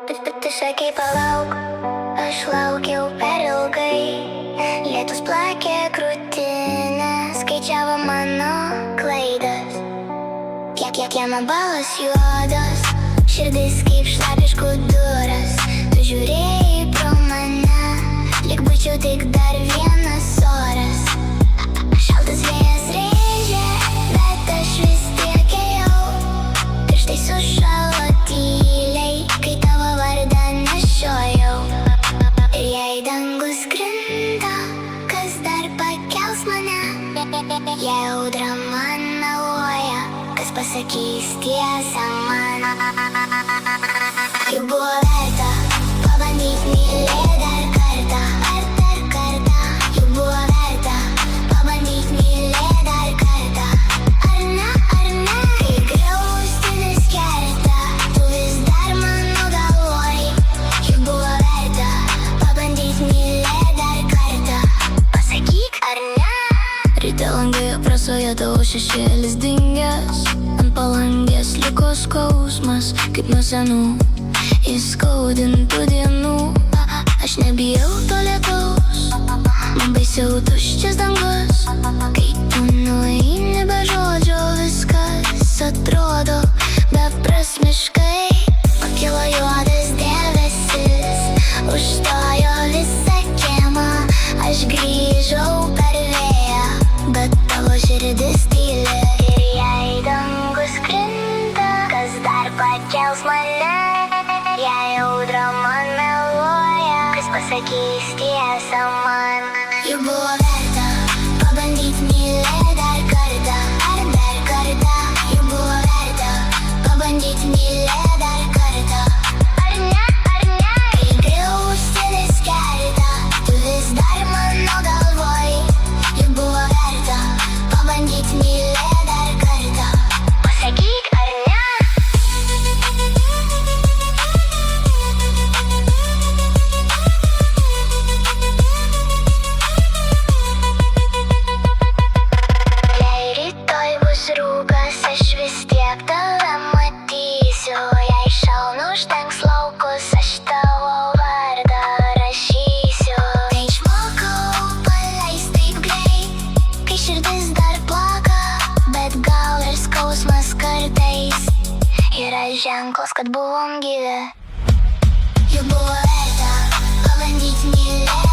Tu sakei palauk, aš laukiau per ilgai. Lietus plakė krūtinę, skaičiavo mano klaidas. Kiek jame balas juodas, širdis kaip šlapiškų duras. Tu žiūrėjai pro mane, lyg būčiau tik dar vienas oras. Šaltas vėjas rėžė, bet aš vis tiek ėjau. Pirštai sušalo tyliai, kai tavo vardą nešiojau. Ir jei dangus krinta, kas dar pakels mane? Jei audra man meluoja, kas pasakys tiesą man? Juk buvo verta pabandyt mylėt dar kartą, dar kartą. Juk buvo verta pabandyt mylėt dar kartą. Ar ne? Kai griaustinis kerta, tu vis dar mano galvoj. Juk buvo verta pabandyt mylėt dar kartą. Pasakyk, ar ne? Ryte langai aprasoja tavo šešėlis dingęs. Ant palangės liko skausmas, kaip nuo senų įskaudintų dienų. Aš nebijau to lietaus, man baisiau tuščias dangus. Kai tu nueini be žodžio, viskas atrodo beprasmiškai. Pakilo juodas debesis, užstojo visą kiemą. Aš grįžau per vėją, bet tavo širdis tyli. Ir jei dangus krinta, kas dar pakels mane? Jei audra man meluoja, kas pasakys tiesą man? Juk buvo verta pabandyt mylėt dar kartą, dar kartą. Juk buvo verta pabandyt mylėt dar kartą. Ar ne? Kai griaustinis kerta, tu vis dar mano galvoj. Juk buvo verta pabandyt mylėt dar kartą. Pasakyk, ar ne? Jei rytoj bus rūkas, aš vis tiek tave matysiu. Jei šalna uždengs laukus, aš tavo vardą rašysiu. Tai išmokau paleist taip greit, kai širdis dar plaka. Bet gal ir skausmas kartais yra ženklas, kad buvom gyvi. Juk buvo verta pabandyt mylėt